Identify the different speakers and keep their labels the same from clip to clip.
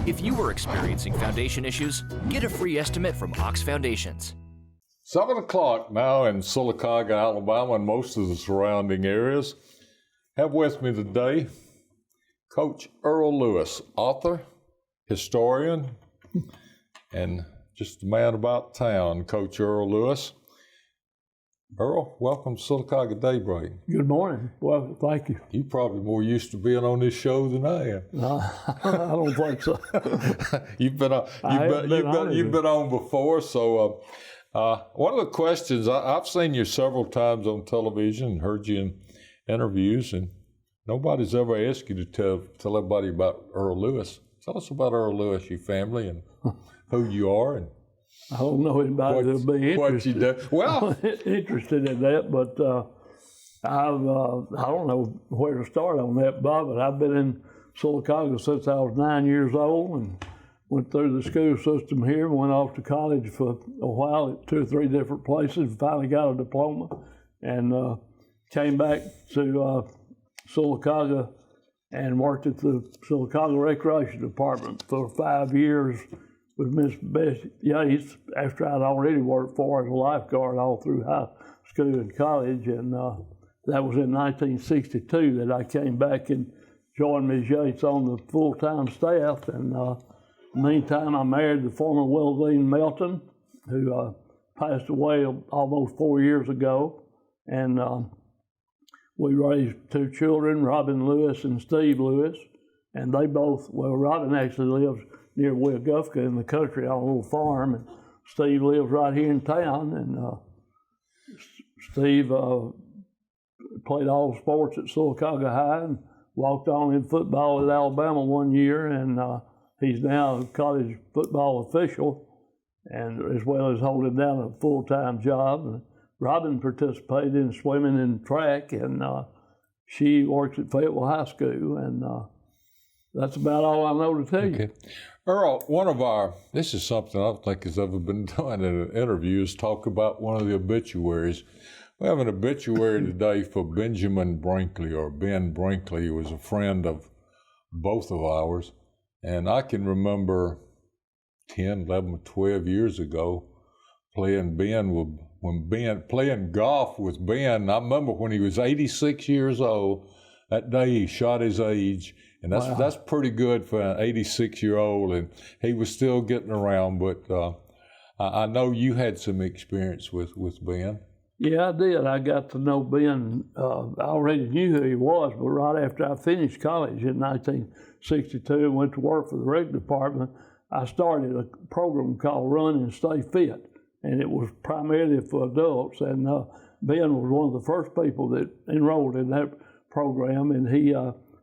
Speaker 1: If you are experiencing foundation issues, get a free estimate from Ox Foundations.
Speaker 2: 7 o'clock now in Sylacauga, Alabama, and most of the surrounding areas. Have with me today Coach Earl Lewis, author, historian, and just a man about town, Coach Earl Lewis. Earl, welcome to Sylacauga Daybreak.
Speaker 3: Good morning. Well, thank you.
Speaker 2: You're probably more used to being on this show than I am.
Speaker 3: I don't think so.
Speaker 2: You've been on before, so one of the questions, I've seen you several times on television and heard you in interviews, and nobody's ever asked you to tell everybody about Earl Lewis. Tell us about Earl Lewis, your family, and who you are, and
Speaker 3: I don't know anybody that'll be interested.
Speaker 2: What you do. Well,
Speaker 3: interested in that, but I don't know where to start on that, Bob. But I've been in Sylacauga since I was 9 years old, and went through the school system here. Went off to college for a while at 2 or 3 different places. Finally got a diploma, and came back to Sylacauga and worked at the Sylacauga Recreation Department for 5 years with Miss Bess Yates, after I'd already worked for her as a lifeguard all through high school and college. And that was in 1962 that I came back and joined Miss Yates on the full-time staff. And in the meantime, I married the former Willdine Melton, who passed away almost 4 years ago. And we raised 2 children, Robin Lewis and Steve Lewis. And they both, well, Robin actually lives near Willgufka in the country on a little farm, and Steve lives right here in town. And Steve played all sports at Sylacauga High and walked on in football at Alabama 1 year, and he's now a college football official, and as well as holding down a full-time job. And Robin participated in swimming and track, and she works at Fayetteville High School, and that's about all I know to tell you.
Speaker 2: Earl, this is something I don't think has ever been done in an interview, is talk about one of the obituaries. We have an obituary today for Benjamin Brinkley, or Ben Brinkley, who was a friend of both of ours. And I can remember 10, 11, 12 years ago playing golf with Ben. I remember when he was 86 years old, that day he shot his age. And that's pretty good for an 86-year-old, and he was still getting around. But I know you had some experience with Ben.
Speaker 3: Yeah, I did. I got to know Ben. I already knew who he was, but right after I finished college in 1962 and went to work for the rec department, I started a program called Run and Stay Fit, and it was primarily for adults. And Ben was one of the first people that enrolled in that program, and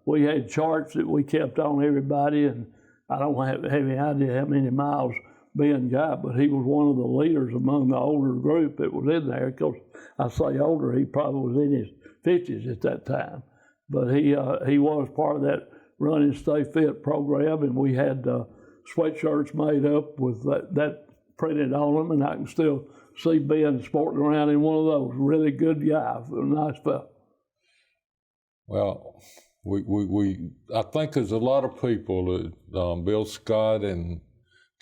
Speaker 3: we had charts that we kept on everybody, and I don't have any idea how many miles Ben got, but he was one of the leaders among the older group that was in there. Because I say older, he probably was in his 50s at that time. But he was part of that Run and Stay Fit program, and we had sweatshirts made up with that printed on them, and I can still see Ben sporting around in one of those. Really good guy, a nice fellow.
Speaker 2: Well, I think there's a lot of people, Bill Scott and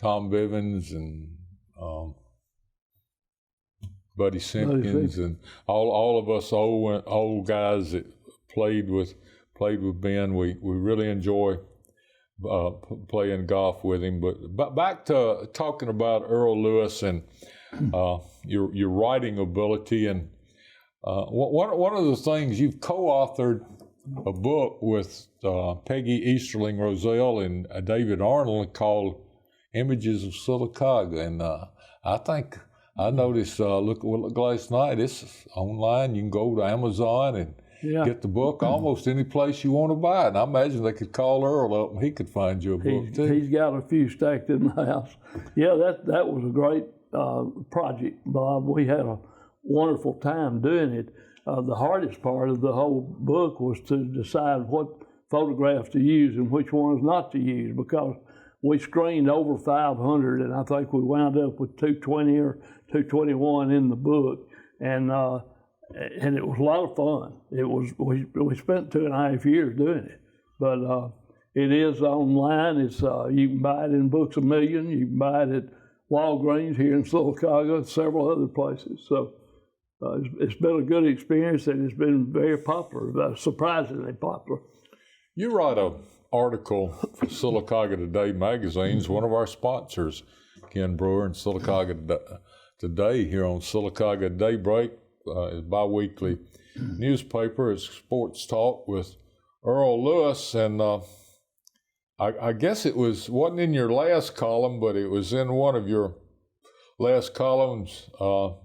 Speaker 2: Tom Bivens and Buddy Simpkins and all of us old guys that played with Ben. We really enjoy playing golf with him. But back to talking about Earl Lewis and your writing ability, and one of the things you've co-authored a book with Peggy Easterling Rozelle and David Arnold called Images of Sylacauga. And I think I noticed, look last night, it's online. You can go to Amazon and get the book almost any place you want to buy it. And I imagine they could call Earl up and he could find you a book too.
Speaker 3: He's got a few stacked in the house. Yeah, that was a great project, Bob. We had a wonderful time doing it. The hardest part of the whole book was to decide what photographs to use and which ones not to use, because we screened over 500, and I think we wound up with 220 or 221 in the book, and it was a lot of fun. It was we spent 2.5 years doing it, but it is online. It's you can buy it in Books A Million. You can buy it at Walgreens here in Sylacauga, several other places. So it's been a good experience, and it's been very popular, surprisingly popular.
Speaker 2: You write an article for Sylacauga Today magazines, one of our sponsors, Ken Brewer, and Sylacauga Today here on Sylacauga Daybreak, is bi-weekly newspaper. It's sports talk with Earl Lewis, and I guess it wasn't in your last column, but it was in one of your last columns about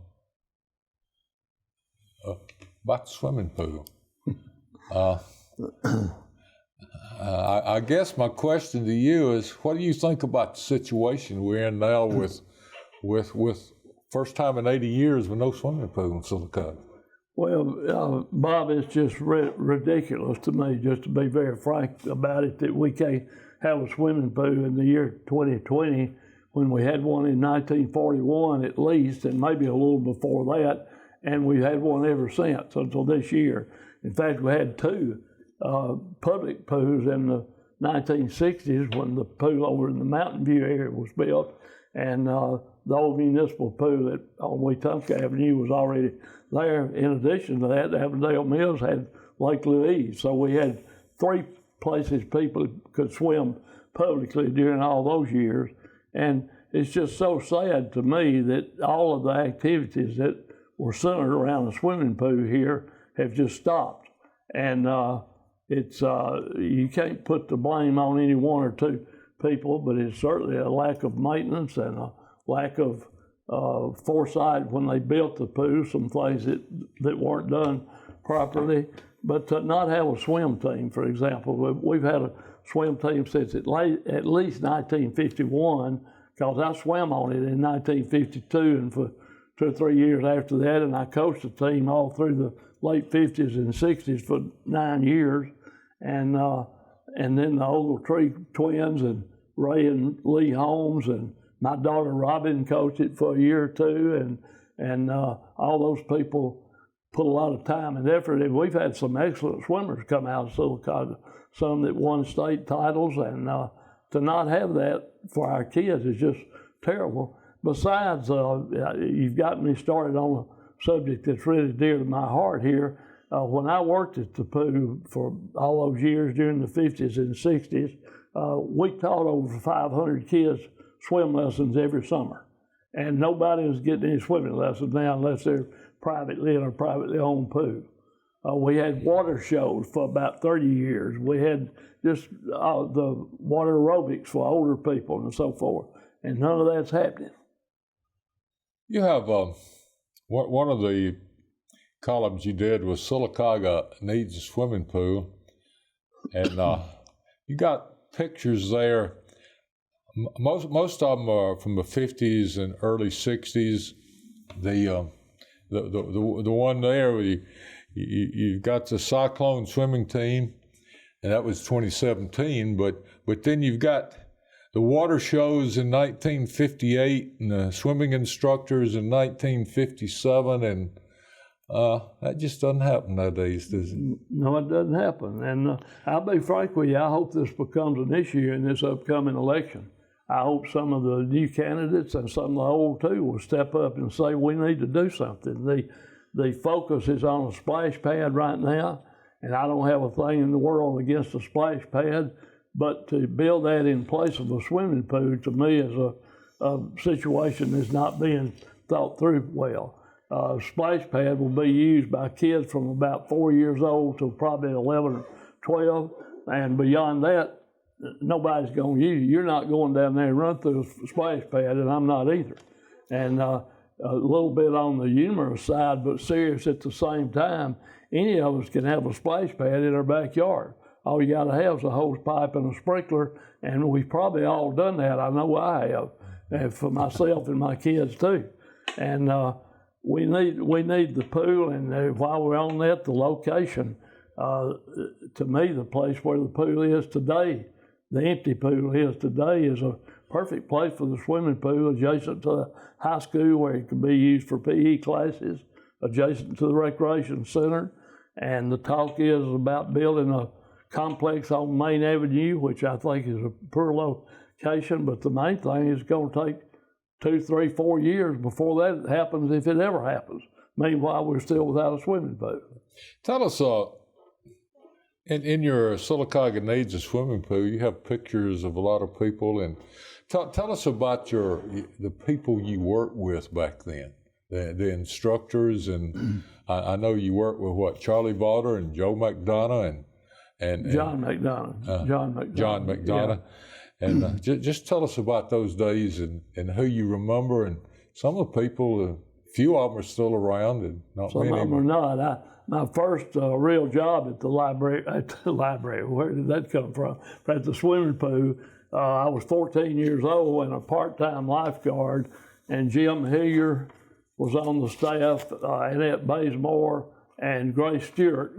Speaker 2: the swimming pool. I guess my question to you is, what do you think about the situation we're in now with first time in 80 years with no swimming pool in Sylacauga?
Speaker 3: Well, Bob, it's just ridiculous to me, just to be very frank about it, that we can't have a swimming pool in the year 2020 when we had one in 1941 at least, and maybe a little before that, and we've had one ever since until this year. In fact, we had two public pools in the 1960s when the pool over in the Mountain View area was built, and the old municipal pool on Wetumpka Avenue was already there. In addition to that, Avondale Mills had Lake Louise, so we had three places people could swim publicly during all those years. And it's just so sad to me that all of the activities that were centered around the swimming pool here have just stopped. And it's you can't put the blame on any one or two people, but it's certainly a lack of maintenance and a lack of foresight when they built the pool, some things that weren't done properly. But to not have a swim team, for example, we've had a swim team since at least 1951, because I swam on it in 1952 and for 2 or 3 years after that, and I coached the team all through the late 50s and 60s for 9 years. And then the Ogletree twins and Ray and Lee Holmes, and my daughter Robin coached it for a year or two, and all those people put a lot of time and effort in. We've had some excellent swimmers come out of Sylacauga, some that won state titles, and to not have that for our kids is just terrible. Besides, you've got me started on a subject that's really dear to my heart here. When I worked at the pool for all those years during the 50s and 60s, we taught over 500 kids swim lessons every summer. And nobody was getting any swimming lessons now unless they're privately in a privately owned pool. We had water shows for about 30 years. We had just the water aerobics for older people and so forth. And none of that's happening.
Speaker 2: You have one of the columns you did was Sylacauga needs a swimming pool, and you got pictures there. Most of them are from the 50s and early 60s. The one there where you've got the Cyclone swimming team, and that was 2017. But then you've got the water shows in 1958 and the swimming instructors in 1957, and that just doesn't happen nowadays, does it?
Speaker 3: No, it doesn't happen. And I'll be frank with you, I hope this becomes an issue in this upcoming election. I hope some of the new candidates and some of the old too will step up and say we need to do something. The focus is on a splash pad right now, and I don't have a thing in the world against a splash pad, but to build that in place of a swimming pool to me is a situation that's not being thought through well. Splash pad will be used by kids from about 4 years old to probably 11 or 12, and beyond that, nobody's going to use it. You're not going down there and run through a splash pad, and I'm not either. And a little bit on the humorous side, but serious at the same time, any of us can have a splash pad in our backyard. All you got to have is a hose pipe and a sprinkler, and we've probably all done that. I know I have, and for myself and my kids too. And we need the pool, and while we're on that, the location. To me, the place where the pool is today, the empty pool is today, is a perfect place for the swimming pool, adjacent to the high school where it can be used for PE classes, adjacent to the recreation center. And the talk is about building a complex on Main Avenue, which I think is a poor location, but the main thing is going to take 2, 3, 4 years before that happens, if it ever happens. Meanwhile, we're still without a swimming pool.
Speaker 2: Tell us, in your Sylacauga needs a swimming pool, you have pictures of a lot of people, and tell us about the people you worked with back then, the instructors, and I know you worked with Charlie Vaughter and Joe McDonough and
Speaker 3: John McDonough.
Speaker 2: John McDonough. Yeah. And just tell us about those days and who you remember, and some of the people, a few of them are still around, and not
Speaker 3: some
Speaker 2: many.
Speaker 3: Some of them are not. My first real job at the library, where did that come from? At the swimming pool, I was 14 years old and a part-time lifeguard, and Jim Hillier was on the staff, Annette Bazemore, and Grace Stewart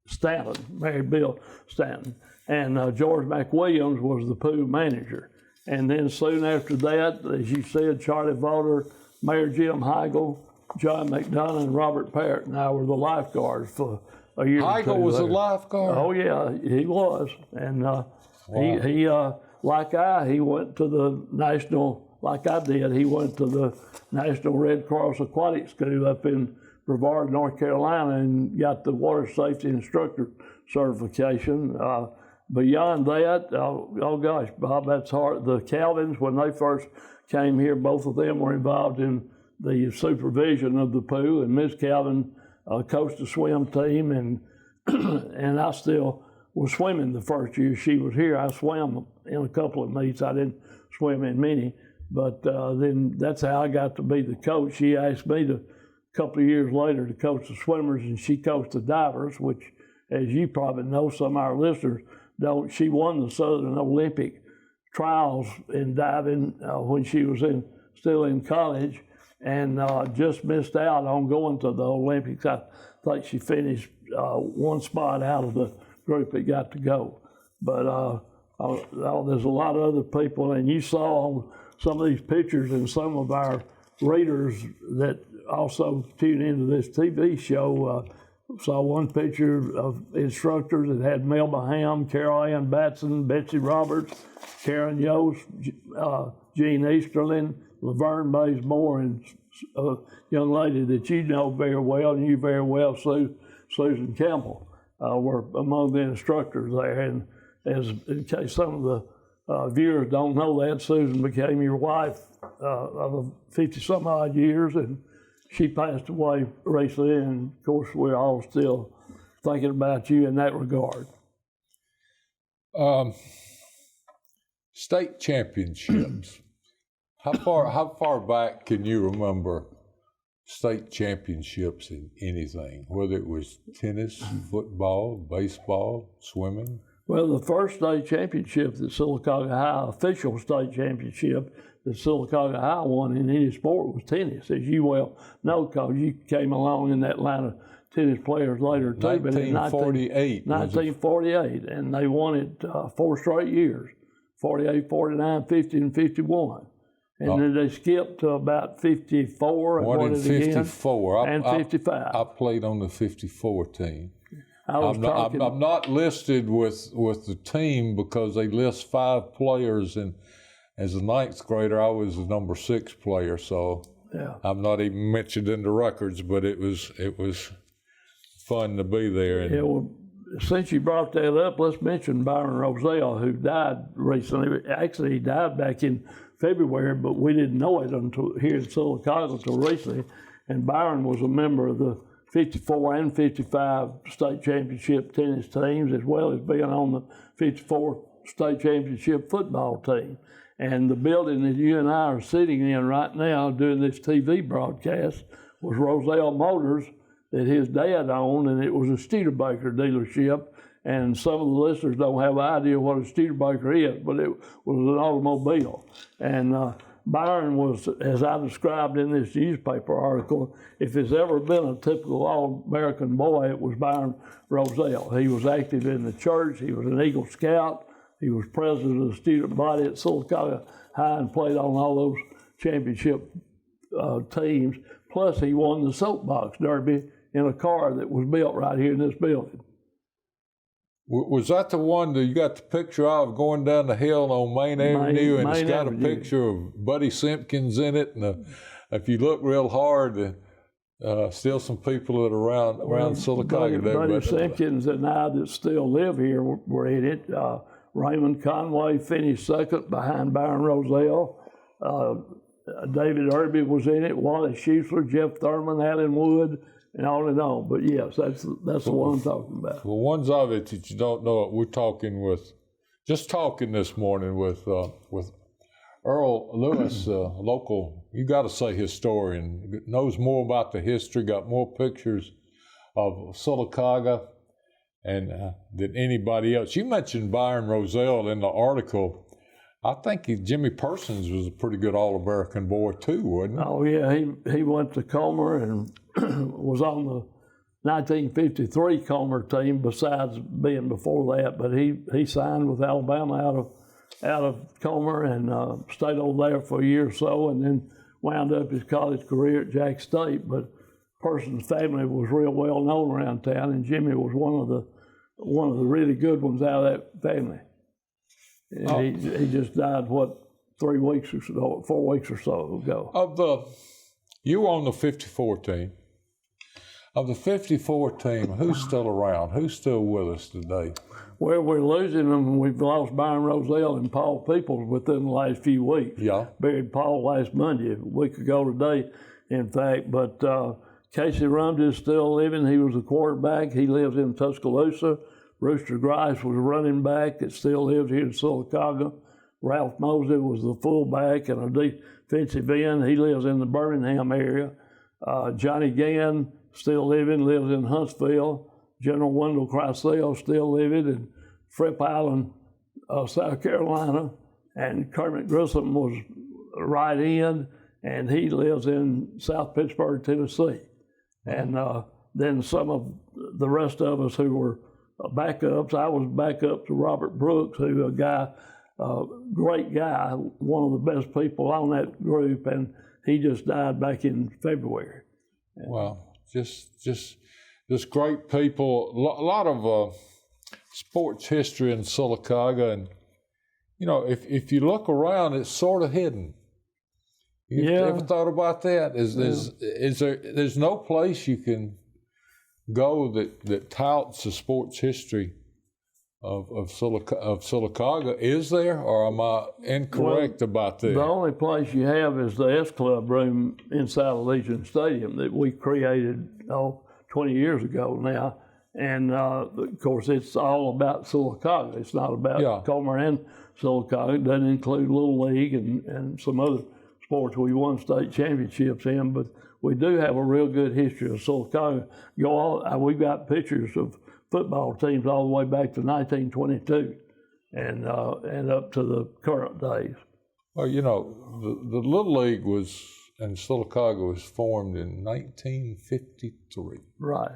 Speaker 3: Stanton, married Bill Stanton, and George McWilliams was the pool manager. And then soon after that, as you said, Charlie Vaughter, Mayor Jim Heigl, John McDonough, and Robert Parrott and I were the lifeguards for a year or two.
Speaker 2: Heigl was a lifeguard?
Speaker 3: Oh, yeah, he was. And
Speaker 2: wow.
Speaker 3: he went to the national, like I did, he went to the National Red Cross Aquatic School up in Brevard, North Carolina, and got the water safety instructor certification. Beyond that, oh gosh, Bob, that's hard. The Calvins, when they first came here, both of them were involved in the supervision of the pool, and Miss Calvin coached the swim team, and I still was swimming the first year she was here. I swam in a couple of meets. I didn't swim in many, but then that's how I got to be the coach. She asked me a couple of years later to coach the swimmers, and she coached the divers, which, as you probably know, some of our listeners don't. She won the Southern Olympic trials in diving when she was still in college, and just missed out on going to the Olympics. I think she finished one spot out of the group that got to go. But there's a lot of other people, and you saw on some of these pictures, and some of our readers that also tune into this TV show saw one picture of instructors that had Melba Ham, Carol Ann Batson, Betsy Roberts, Karen Yost, Jean Easterlin, Laverne Bazemore, and a young lady that you know very well, and you very well, Susan Campbell, were among the instructors there. And as in case some of the viewers don't know that, Susan became your wife of 50-some odd years, and she passed away recently, and of course we're all still thinking about you in that regard.
Speaker 2: State championships. How far back can you remember state championships in anything, whether it was tennis, football, baseball, swimming? Well,
Speaker 3: the first state championship that Sylacauga High, official state championship that Sylacauga High won in any sport, was tennis, as you well know, because you came along in that line of tennis players later too.
Speaker 2: 1948.
Speaker 3: 1948, and they won it 4 straight years, 48, 49, 50, and 51. And then they skipped to about 54 and won it again.
Speaker 2: 54.
Speaker 3: And 55.
Speaker 2: I played on the 54 team.
Speaker 3: I'm
Speaker 2: not listed with the team because they list 5 players, and as a 9th grader, I was the number 6 player, so yeah. I'm not even mentioned in the records. But it was fun to be there. And,
Speaker 3: yeah, well, since you brought that up, let's mention Byron Rozelle, who died recently. Actually, he died back in February, but we didn't know it until here in Sylacauga until recently. And Byron was a member of the 54 and 55 state championship tennis teams, as well as being on the 54 state championship football team. And the building that you and I are sitting in right now doing this TV broadcast was Rozelle Motors that his dad owned, and it was a Studebaker dealership. And some of the listeners don't have an idea what a Studebaker is, but it was an automobile. And Byron was, as I described in this newspaper article, if there's ever been a typical all-American boy, it was Byron Rozelle. He was active in the church. He was an Eagle Scout. He was president of the student body at Sylacauga High and played on all those championship teams. Plus, he won the soapbox derby in a car that was built right here in this building.
Speaker 2: Was that the one that you got the picture of going down the hill on Main Avenue, and it's got a picture of Buddy Simpkins in it, and if you look real hard, still some people that are around Sylacauga there.
Speaker 3: Buddy Simpkins and I that still live here were in it. Raymond Conway finished second behind Byron Rozelle. David Irby was in it. Wally Schuessler, Jeff Thurman, Alan Wood, and on. But yes, that's the one I'm talking about.
Speaker 2: Well, ones of it that you don't know, we're talking this morning with Earl Lewis, local, you got to say historian, knows more about the history, got more pictures of Sylacauga and than anybody else. You mentioned Byron Rozelle in the article. I think Jimmy Persons was a pretty good All-American boy too, wasn't he?
Speaker 3: Oh yeah, he went to Comer and was on the 1953 Comer team besides being before that. But he signed with Alabama out of Comer and stayed over there for a year or so, and then wound up his college career at Jack State. But Persons' family was real well known around town, and Jimmy was one of the really good ones out of that family. He just died, 4 weeks or so ago.
Speaker 2: You were on the 54 team. Of the 54 team, who's still around? Who's still with us today?
Speaker 3: Well, we're losing them. We've lost Byron Rozelle and Paul Peoples within the last few weeks.
Speaker 2: Yeah.
Speaker 3: Buried Paul last Monday, a week ago today, in fact. But Casey Rumsey is still living. He was a quarterback. He lives in Tuscaloosa. Rooster Grice was a running back that still lives here in Sylacauga. Ralph Mosley was the fullback and a defensive end. He lives in the Birmingham area. Johnny Gann, still living, lives in Huntsville. General Wendell Kreisel, still living in Fripp Island, South Carolina. And Kermit Grissom was right end, and he lives in South Pittsburgh, Tennessee. And then some of the rest of us who were backups. I was backup to Robert Brooks, who great guy, one of the best people on that group, and he just died back in February.
Speaker 2: Wow, just great people. A lot of sports history in Sylacauga, and if you look around, it's sort of hidden. You ever thought about that? There's no place you can go that touts the sports history of Sylacauga? Is there, or am I incorrect about that?
Speaker 3: The only place you have is the S Club room inside Allegiant Stadium that we created 20 years ago now, and of course it's all about Sylacauga. It's not about Comer and Sylacauga. It doesn't include Little League and some other sports we won state championships in, but we do have a real good history of Sylacauga. We've got pictures of football teams all the way back to 1922 and up to the current days.
Speaker 2: Well, the Little League in Sylacauga was formed in 1953.
Speaker 3: Right.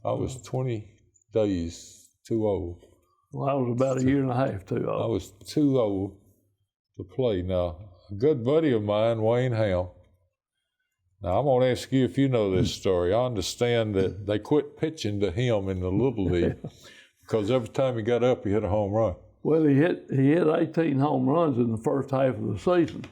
Speaker 2: I was 20 days too old.
Speaker 3: Well, I was about a year and a half too old.
Speaker 2: I was too old to play. Now, a good buddy of mine, Wayne Hale. Now, I'm going to ask you if you know this story. I understand that they quit pitching to him in the Little League because every time he got up, he hit a home run.
Speaker 3: Well, he hit 18 home runs in the first half of the season.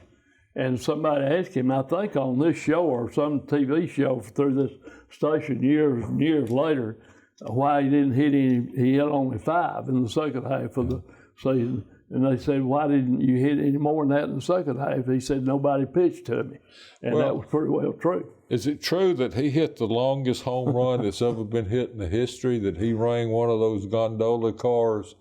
Speaker 3: And somebody asked him, I think on this show or some TV show through this station years and years later, why he didn't hit any. He hit only 5 in the second half of the season. And they said, why didn't you hit any more than that in the second half? He said, nobody pitched to me. And that was pretty well true.
Speaker 2: Is it true that he hit the longest home run that's ever been hit in the history, that he rang one of those gondola cars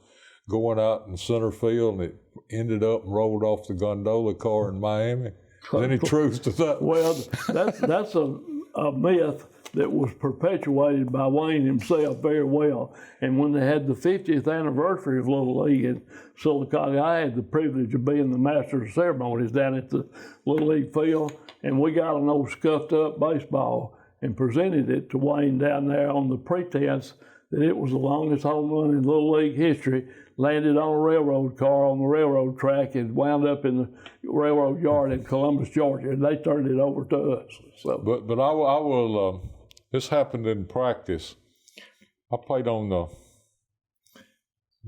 Speaker 2: going out in center field and it ended up and rolled off the gondola car in Miami? Is there any truth to that?
Speaker 3: Well, that's a myth that was perpetuated by Wayne himself very well. And when they had the 50th anniversary of Little League in Sylacauga, I had the privilege of being the master of ceremonies down at the Little League field, and we got an old scuffed up baseball and presented it to Wayne down there on the pretense that it was the longest home run in Little League history, landed on a railroad car on the railroad track and wound up in the railroad yard in Columbus, Georgia, and they turned it over to us. So,
Speaker 2: but I will. This happened in practice. I played on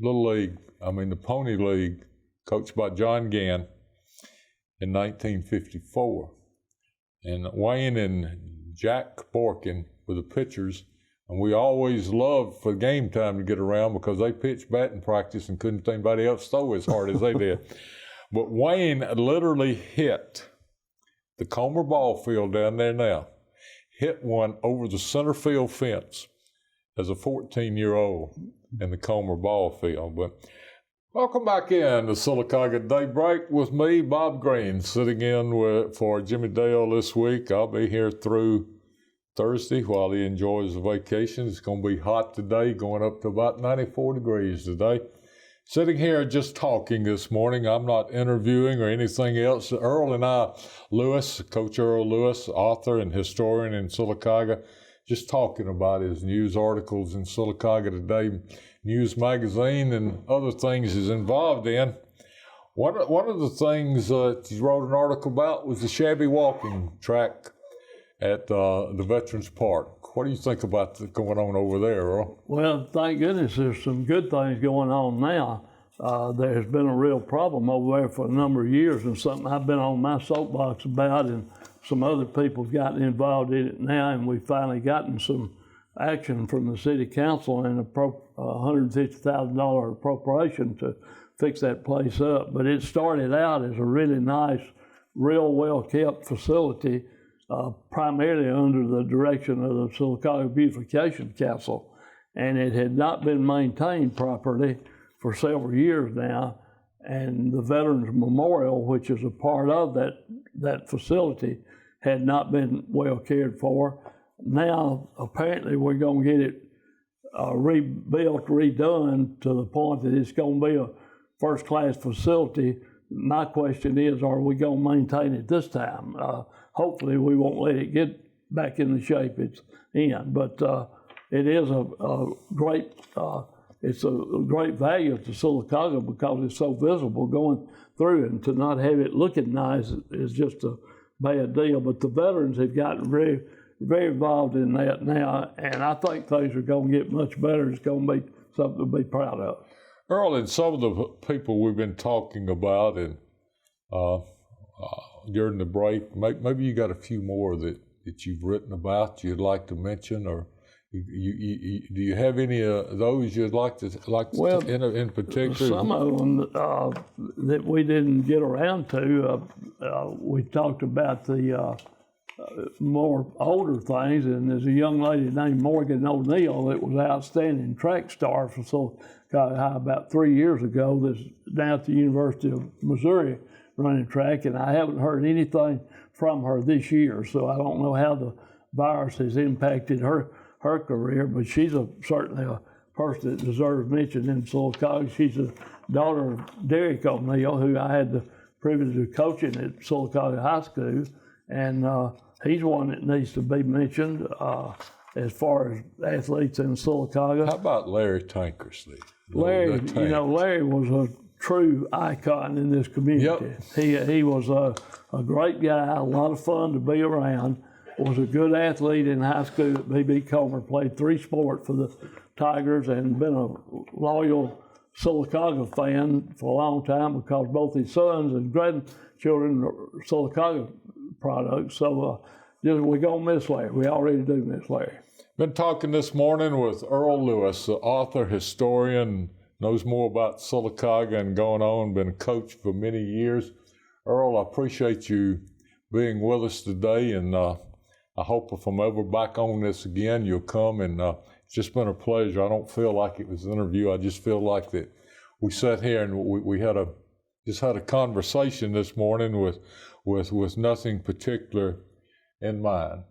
Speaker 2: the Pony League, coached by John Gann in 1954. And Wayne and Jack Borkin were the pitchers, and we always loved for game time to get around because they pitched batting practice and couldn't anybody else throw as hard as they did. But Wayne literally hit the Comer ball field down there now, hit one over the center field fence as a 14-year-old in the Comer ball field. But welcome back in to Sylacauga Daybreak with me, Bob Green, sitting in for Jimmy Dale this week. I'll be here through Thursday while he enjoys the vacation. It's going to be hot today, going up to about 94 degrees today. Sitting here just talking this morning. I'm not interviewing or anything else. Earl and I, Coach Earl Lewis, author and historian in Sylacauga, just talking about his news articles in Sylacauga Today News Magazine and other things he's involved in. One of the things he wrote an article about was the shabby walking track at the Veterans Park. What do you think about going on over there, Earl?
Speaker 3: Well, thank goodness there's some good things going on now. There's been a real problem over there for a number of years, and something I've been on my soapbox about, and some other people have gotten involved in it now, and we've finally gotten some action from the city council and a $150,000 appropriation to fix that place up. But it started out as a really nice, real well-kept facility, primarily under the direction of the Sylacauga Beautification Council, and it had not been maintained properly for several years now. And the Veterans Memorial, which is a part of that facility, had not been well cared for. Now, apparently, we're going to get it rebuilt, redone to the point that it's going to be a first-class facility. My question is, are we going to maintain it this time? Hopefully, we won't let it get back in the shape it's in. But it is a great value to Sylacauga because it's so visible going through, and to not have it looking nice is just a bad deal. But the veterans have gotten very, very involved in that now, and I think things are going to get much better. It's going to be something to be proud of.
Speaker 2: Earl, and some of the people we've been talking about and during the break, maybe you got a few more that you've written about you'd like to mention, or do you have any of those you'd like to in particular?
Speaker 3: Some of them that we didn't get around to. We talked about the more older things, and there's a young lady named Morgan O'Neill that was an outstanding track star for Sylacauga High about 3 years ago. That's now at the University of Missouri running track, and I haven't heard anything from her this year, so I don't know how the virus has impacted her career, but she's certainly a person that deserves mention in Sylacauga. She's the daughter of Derek O'Neill, who I had the privilege of coaching at Sylacauga High School, and he's one that needs to be mentioned as far as athletes in Sylacauga.
Speaker 2: How about Larry Tankersley?
Speaker 3: Larry was a true icon in this community. Yep. He was a great guy, a lot of fun to be around, was a good athlete in high school at B.B. Comer, played 3 sports for the Tigers, and been a loyal Sylacauga fan for a long time because both his sons and grandchildren are Sylacauga products. So we're going to miss Larry. We already do miss Larry.
Speaker 2: Been talking this morning with Earl Lewis, the author, historian, knows more about Sylacauga and going on, been a coach for many years. Earl, I appreciate you being with us today, and I hope if I'm ever back on this again, you'll come, and it's just been a pleasure. I don't feel like it was an interview. I just feel like that we sat here and we had a conversation this morning with nothing particular in mind.